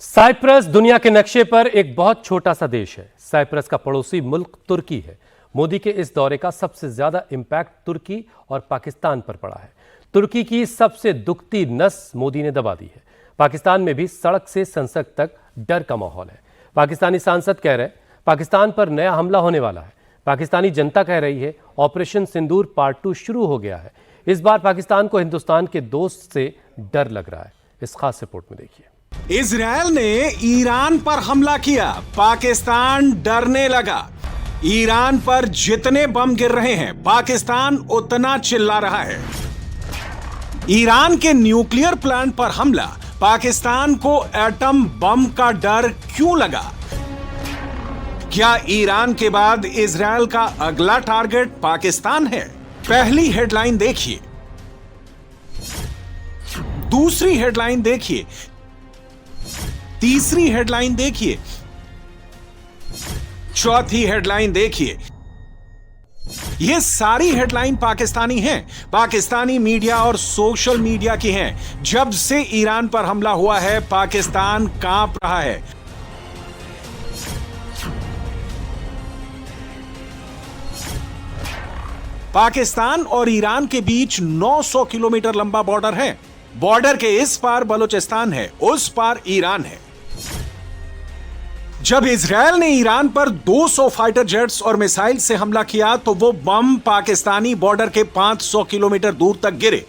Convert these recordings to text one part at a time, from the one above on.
Cyprus दुनिया के नक्शे पर एक बहुत छोटा सा देश है। साइप्रस का पड़ोसी मुल्क तुर्की है। मोदी के इस दौरे का सबसे ज्यादा इम्पैक्ट तुर्की और पाकिस्तान पर पड़ा है। तुर्की की सबसे दुखती नस मोदी ने दबा दी है। पाकिस्तान में भी सड़क से संसद तक डर का माहौल है। पाकिस्तानी सांसद कह रहे हैं पाकिस्तान पर नया हमला होने वाला है। पाकिस्तानी जनता कह रही है ऑपरेशन सिंदूर पार्ट 2 शुरू हो गया है। इस बार पाकिस्तान को हिंदुस्तान के दोस्त से डर लग रहा है। इस खास रिपोर्ट में देखिए। इजरायल ने ईरान पर हमला किया, पाकिस्तान डरने लगा। ईरान पर जितने बम गिर रहे हैं पाकिस्तान उतना चिल्ला रहा है। ईरान के न्यूक्लियर प्लांट पर हमला, पाकिस्तान को एटम बम का डर क्यों लगा? क्या ईरान के बाद इजरायल का अगला टारगेट पाकिस्तान है? पहली हेडलाइन देखिए, दूसरी हेडलाइन देखिए, तीसरी हेडलाइन देखिए, चौथी हेडलाइन देखिए। ये सारी हेडलाइन पाकिस्तानी हैं, पाकिस्तानी मीडिया और सोशल मीडिया की हैं। जब से ईरान पर हमला हुआ है पाकिस्तान कांप रहा है। पाकिस्तान और ईरान के बीच 900 किलोमीटर लंबा बॉर्डर है। बॉर्डर के इस पार बलूचिस्तान है, उस पार ईरान है। जब इजरायल ने ईरान पर 200 फाइटर जेट्स और मिसाइल से हमला किया तो वो बम पाकिस्तानी बॉर्डर के 500 किलोमीटर दूर तक गिरे।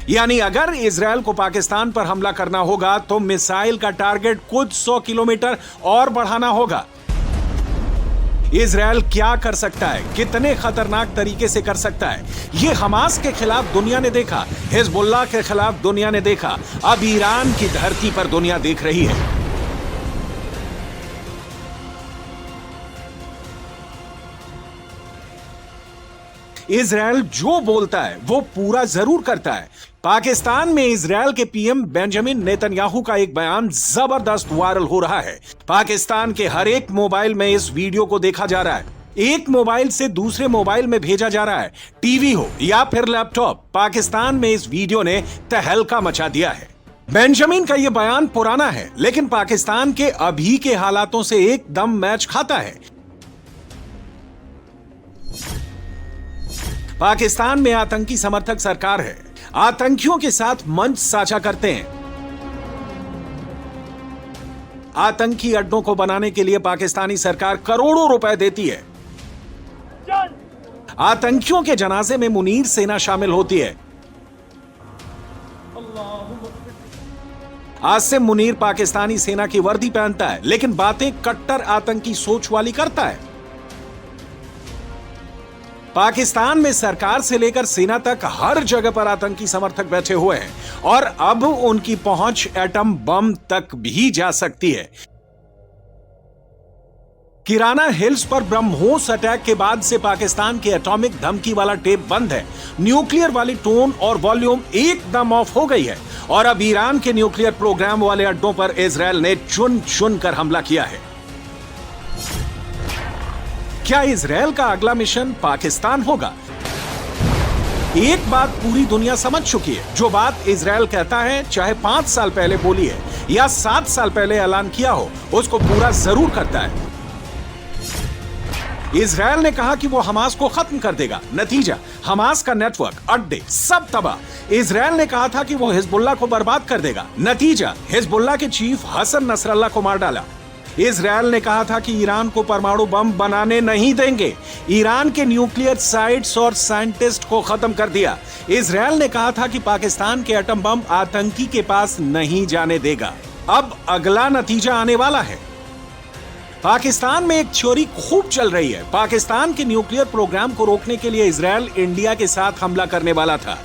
यानी अगर इजरायल को पाकिस्तान पर हमला करना होगा तो मिसाइल का टारगेट कुछ 100 किलोमीटर और बढ़ाना होगा। इजरायल क्या कर सकता है, कितने खतरनाक तरीके से कर सकता है, यह हमास के खिलाफ दुनिया ने देखा, हिजबुल्लाह के खिलाफ दुनिया ने देखा। अब ईरान की धरती पर दुनिया देख रही है। इजरायल जो बोलता है वो पूरा जरूर करता है। पाकिस्तान में इजरायल के पीएम बेंजामिन नेतन्याहू का एक बयान जबरदस्त वायरल हो रहा है। पाकिस्तान के हर एक मोबाइल में इस वीडियो को देखा जा रहा है। एक मोबाइल से दूसरे मोबाइल में भेजा जा रहा है, टीवी हो या फिर लैपटॉप। पाकिस्तान में इस वीडियो ने तहलका मचा दिया है। बेंजामिन का यह बयान पुराना है लेकिन पाकिस्तान के अभी के हालातों से एकदम मैच खाता है। पाकिस्तान में आतंकी समर्थक सरकार है, आतंकियों के साथ मंच साझा करते हैं। आतंकी अड्डों को बनाने के लिए पाकिस्तानी सरकार करोड़ों रुपए देती है। आतंकियों के जनाजे में मुनीर सेना शामिल होती है। आसिम मुनीर पाकिस्तानी सेना की वर्दी पहनता है लेकिन बातें कट्टर आतंकी सोच वाली करता है। पाकिस्तान में सरकार से लेकर सेना तक हर जगह पर आतंकी समर्थक बैठे हुए हैं और अब उनकी पहुंच एटम बम तक भी जा सकती है। किराना हिल्स पर ब्रह्मोस अटैक के बाद से पाकिस्तान के एटॉमिक धमकी वाला टेप बंद है। न्यूक्लियर वाली टोन और वॉल्यूम एकदम ऑफ हो गई है और अब ईरान के न्यूक्लियर प्रोग्राम वाले अड्डों पर इजरायल ने चुन चुन कर हमला किया है। क्या इजरायल का अगला मिशन पाकिस्तान होगा? एक बात पूरी दुनिया समझ चुकी है, जो बात इजरायल कहता है चाहे 5 साल पहले बोली है या 7 साल पहले ऐलान किया हो, उसको पूरा जरूर करता है। इजरायल ने कहा कि वो हमास को खत्म कर देगा, नतीजा हमास का नेटवर्क, अड्डे सब तबाह। इजरायल ने कहा था कि वो हिजबुल्लाह को बर्बाद कर देगा, नतीजा हिजबुल्लाह के चीफ हसन नसरल्लाह को मार डाला। इजरायल ने कहा था कि ईरान को परमाणु बम बनाने नहीं देंगे, ईरान के न्यूक्लियर साइट्स और साइंटिस्ट को खत्म कर दिया। इजरायल ने कहा था कि पाकिस्तान के एटम बम आतंकी के पास नहीं जाने देगा। अब अगला नतीजा आने वाला है। पाकिस्तान में एक थ्योरी खूब चल रही है। पाकिस्तान के न्यूक्लियर प्रोग्राम को रोकने के लिए इजरायल इंडिया के साथ हमला करने वाला था।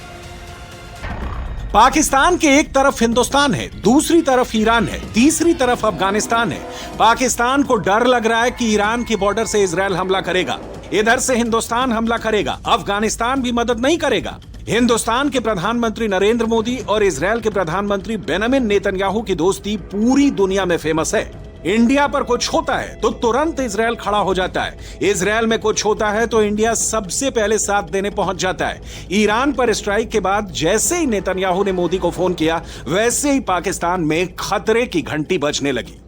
पाकिस्तान के एक तरफ हिंदुस्तान है, दूसरी तरफ ईरान है, तीसरी तरफ अफगानिस्तान है। पाकिस्तान को डर लग रहा है कि ईरान के बॉर्डर से इजरायल हमला करेगा, इधर से हिंदुस्तान हमला करेगा, अफगानिस्तान भी मदद नहीं करेगा। हिंदुस्तान के प्रधानमंत्री नरेंद्र मोदी और इजरायल के प्रधानमंत्री बेंजामिन नेतन्याहू की दोस्ती पूरी दुनिया में फेमस है। इंडिया पर कुछ होता है तो तुरंत इजराइल खड़ा हो जाता है। इजराइल में कुछ होता है तो इंडिया सबसे पहले साथ देने पहुंच जाता है। ईरान पर स्ट्राइक के बाद जैसे ही नेतन्याहू ने मोदी को फोन किया, वैसे ही पाकिस्तान में खतरे की घंटी बजने लगी।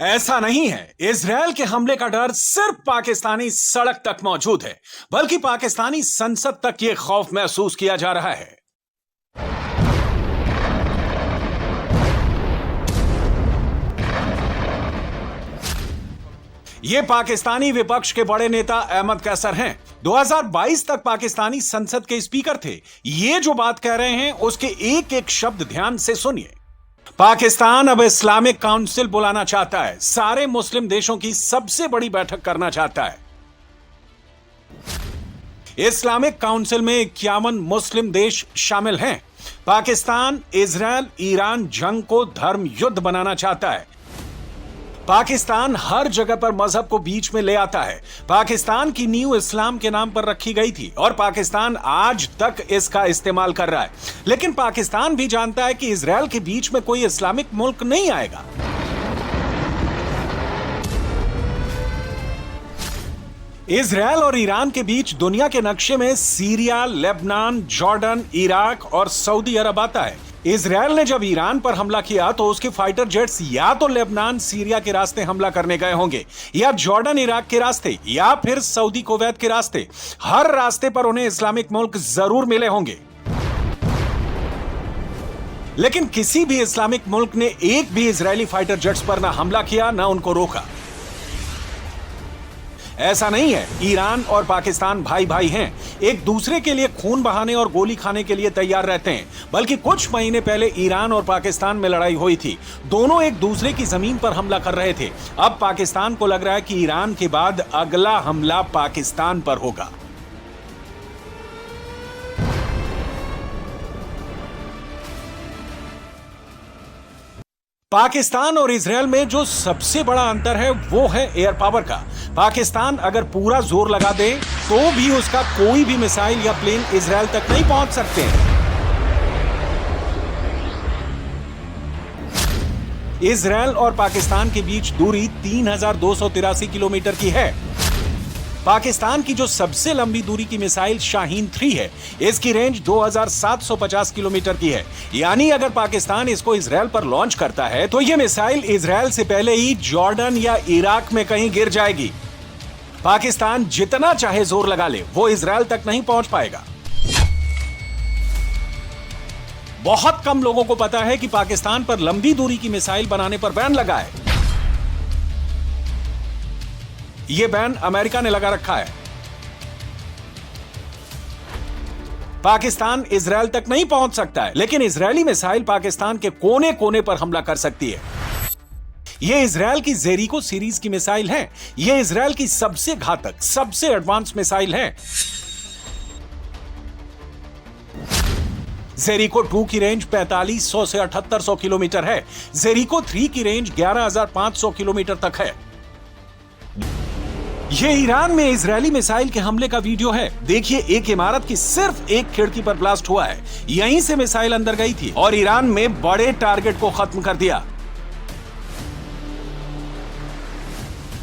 ऐसा नहीं है, इजराइल के हमले का डर सिर्फ पाकिस्तानी सड़क तक मौजूद है, बल्कि पाकिस्तानी संसद तक यह खौफ महसूस किया जा रहा है। ये पाकिस्तानी विपक्ष के बड़े नेता अहमद कैसर हैं। 2022 तक पाकिस्तानी संसद के स्पीकर थे। ये जो बात कह रहे हैं उसके एक एक शब्द ध्यान से सुनिए। पाकिस्तान अब इस्लामिक काउंसिल बुलाना चाहता है, सारे मुस्लिम देशों की सबसे बड़ी बैठक करना चाहता है। इस्लामिक काउंसिल में 51 मुस्लिम देश शामिल हैं। पाकिस्तान इजराइल ईरान जंग को धर्म युद्ध बनाना चाहता है। पाकिस्तान हर जगह पर मजहब को बीच में ले आता है। पाकिस्तान की नींव इस्लाम के नाम पर रखी गई थी और पाकिस्तान आज तक इसका इस्तेमाल कर रहा है। लेकिन पाकिस्तान भी जानता है कि इजराइल के बीच में कोई इस्लामिक मुल्क नहीं आएगा। इजराइल और ईरान के बीच दुनिया के नक्शे में सीरिया, लेबनान, जॉर्डन, इराक और सऊदी अरब आता है। इजराइल ने जब ईरान पर हमला किया तो उसके फाइटर जेट्स या तो लेबनान, सीरिया के रास्ते हमला करने गए होंगे, या जॉर्डन, इराक के रास्ते, या फिर सऊदी, कुवैत के रास्ते। हर रास्ते पर उन्हें इस्लामिक मुल्क जरूर मिले होंगे, लेकिन किसी भी इस्लामिक मुल्क ने एक भी इजरायली फाइटर जेट्स पर ना हमला किया, ना उनको रोका। ऐसा नहीं है, ईरान और पाकिस्तान भाई भाई हैं, एक दूसरे के लिए खून बहाने और गोली खाने के लिए तैयार रहते हैं। बल्कि कुछ महीने पहले ईरान और पाकिस्तान में लड़ाई हुई थी। दोनों एक दूसरे की जमीन पर हमला कर रहे थे। अब पाकिस्तान को लग रहा है कि ईरान के बाद अगला हमला पाकिस्तान पर होगा। पाकिस्तान और इजराइल में जो सबसे बड़ा अंतर है वो है एयर पावर का। पाकिस्तान अगर पूरा जोर लगा दे तो भी उसका कोई भी मिसाइल या प्लेन इजराइल तक नहीं पहुंच सकते। इजराइल और पाकिस्तान के बीच दूरी 3283 किलोमीटर की है। पाकिस्तान की जो सबसे लंबी दूरी की मिसाइल शाहीन 3 है, इसकी रेंज 2750 किलोमीटर की है। यानी अगर पाकिस्तान इसको इजराइल पर लॉन्च करता है तो यह मिसाइल इजराइल से पहले ही जॉर्डन या इराक में कहीं गिर जाएगी। पाकिस्तान जितना चाहे जोर लगा ले, वो इजराइल तक नहीं पहुंच पाएगा। बहुत कम लोगों को पता है कि पाकिस्तान पर लंबी दूरी की मिसाइल बनाने पर बैन लगा है। यह बैन अमेरिका ने लगा रखा है। पाकिस्तान इजराइल तक नहीं पहुंच सकता है, लेकिन इजरायली मिसाइल पाकिस्तान के कोने कोने पर हमला कर सकती है। यह इजराइल की जेरिको सीरीज की मिसाइल है। यह इजराइल की सबसे घातक, सबसे एडवांस मिसाइल है। जेरिको 2 की रेंज 4500 से 7800 किलोमीटर है। जेरिको 3 की रेंज 11500 किलोमीटर तक है। ये ईरान में इजरायली मिसाइल के हमले का वीडियो है। देखिए, एक इमारत की सिर्फ एक खिड़की पर ब्लास्ट हुआ है। यहीं से मिसाइल अंदर गई थी और ईरान में बड़े टारगेट को खत्म कर दिया।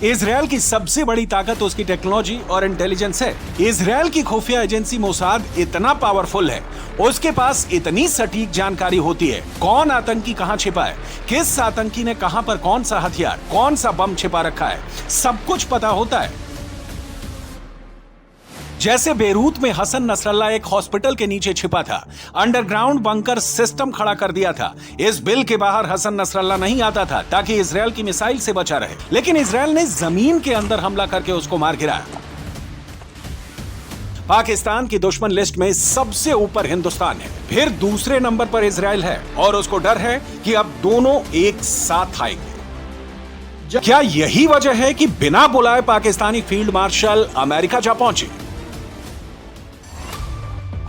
इजरायल की सबसे बड़ी ताकत उसकी टेक्नोलॉजी और इंटेलिजेंस है। इजरायल की खुफिया एजेंसी मोसाद इतना पावरफुल है, उसके पास इतनी सटीक जानकारी होती है कौन आतंकी कहां छिपा है, किस आतंकी ने कहां पर कौन सा हथियार, कौन सा बम छिपा रखा है, सब कुछ पता होता है। जैसे बेरूत में हसन नसरल्ला एक हॉस्पिटल के नीचे छिपा था, अंडरग्राउंड बंकर सिस्टम खड़ा कर दिया था। इस बिल के बाहर हसन नसरल्ला नहीं आता था ताकि इजरायल की मिसाइल से बचा रहे, लेकिन इजरायल ने जमीन के अंदर हमला करके उसको मार गिराया। पाकिस्तान की दुश्मन लिस्ट में सबसे ऊपर हिंदुस्तान है, फिर दूसरे नंबर पर इजरायल है और उसको डर है कि अब दोनों एक साथ आएंगे। क्या यही वजह है कि बिना बुलाए पाकिस्तानी फील्ड मार्शल अमेरिका जा पहुंचे?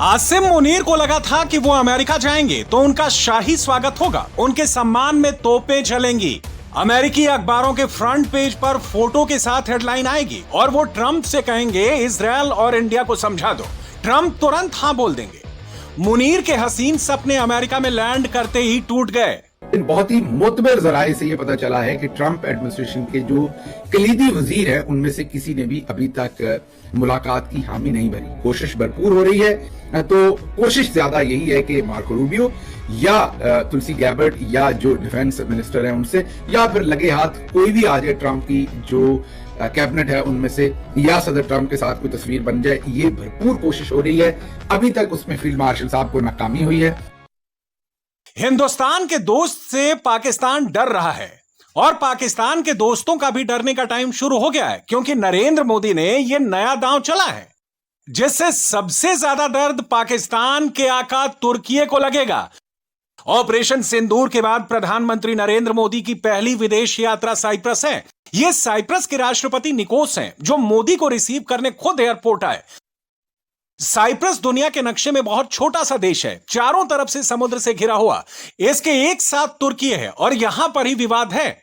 आसिम मुनीर को लगा था कि वो अमेरिका जाएंगे तो उनका शाही स्वागत होगा, उनके सम्मान में तोपें चलेंगी, अमेरिकी अखबारों के फ्रंट पेज पर फोटो के साथ हेडलाइन आएगी और वो ट्रंप से कहेंगे इजरायल और इंडिया को समझा दो। ट्रंप तुरंत हां बोल देंगे। मुनीर के हसीन सपने अमेरिका में लैंड करते ही टूट गए। इन बहुत ही मोतबर जराए से ये पता चला है कि ट्रंप एडमिनिस्ट्रेशन के जो कलीदी वजीर है उनमें से किसी ने भी अभी तक मुलाकात की हामी नहीं भरी। कोशिश भरपूर हो रही है, तो कोशिश ज्यादा यही है कि मार्को रूबियो या तुलसी गैबर्ट या जो डिफेंस मिनिस्टर है उनसे, या फिर लगे हाथ कोई भी आ जाए ट्रंप की जो कैबिनेट है उनमें से, या सदर ट्रंप के साथ कोई तस्वीर बन जाए। ये भरपूर कोशिश हो रही है, अभी तक उसमें फील्ड मार्शल साहब को नाकामी हुई है। हिंदुस्तान के दोस्त से पाकिस्तान डर रहा है और पाकिस्तान के दोस्तों का भी डरने का टाइम शुरू हो गया है, क्योंकि नरेंद्र मोदी ने यह नया दांव चला है जिससे सबसे ज्यादा दर्द पाकिस्तान के आका तुर्की को लगेगा। ऑपरेशन सिंदूर के बाद प्रधानमंत्री नरेंद्र मोदी की पहली विदेश यात्रा साइप्रस है। यह साइप्रस के राष्ट्रपति निकोस हैं, जो मोदी को रिसीव करने खुद एयरपोर्ट आए। साइप्रस दुनिया के नक्शे में बहुत छोटा सा देश है, चारों तरफ से समुद्र से घिरा हुआ। इसके एक साथ तुर्की है और यहां पर ही विवाद है।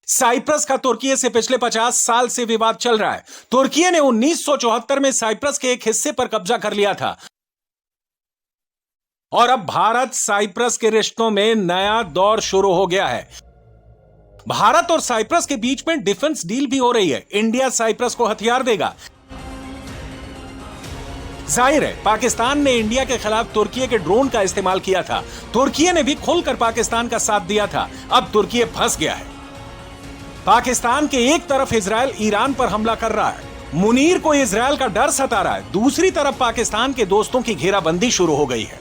साइप्रस का तुर्की से पिछले 50 साल से विवाद चल रहा है। तुर्की ने 1974 में साइप्रस के एक हिस्से पर कब्जा कर लिया था और अब भारत साइप्रस के रिश्तों में नया दौर शुरू हो गया है। भारत और साइप्रस के बीच में डिफेंस डील भी हो रही है। इंडिया साइप्रस को हथियार देगा। जाहिर है, पाकिस्तान ने इंडिया के खिलाफ तुर्की के ड्रोन का इस्तेमाल किया था। तुर्की ने भी खुलकर पाकिस्तान का साथ दिया था। अब तुर्की फंस गया है। पाकिस्तान के एक तरफ इजराइल ईरान पर हमला कर रहा है, मुनीर को इजराइल का डर सता रहा है। दूसरी तरफ पाकिस्तान के दोस्तों की घेराबंदी शुरू हो गई है।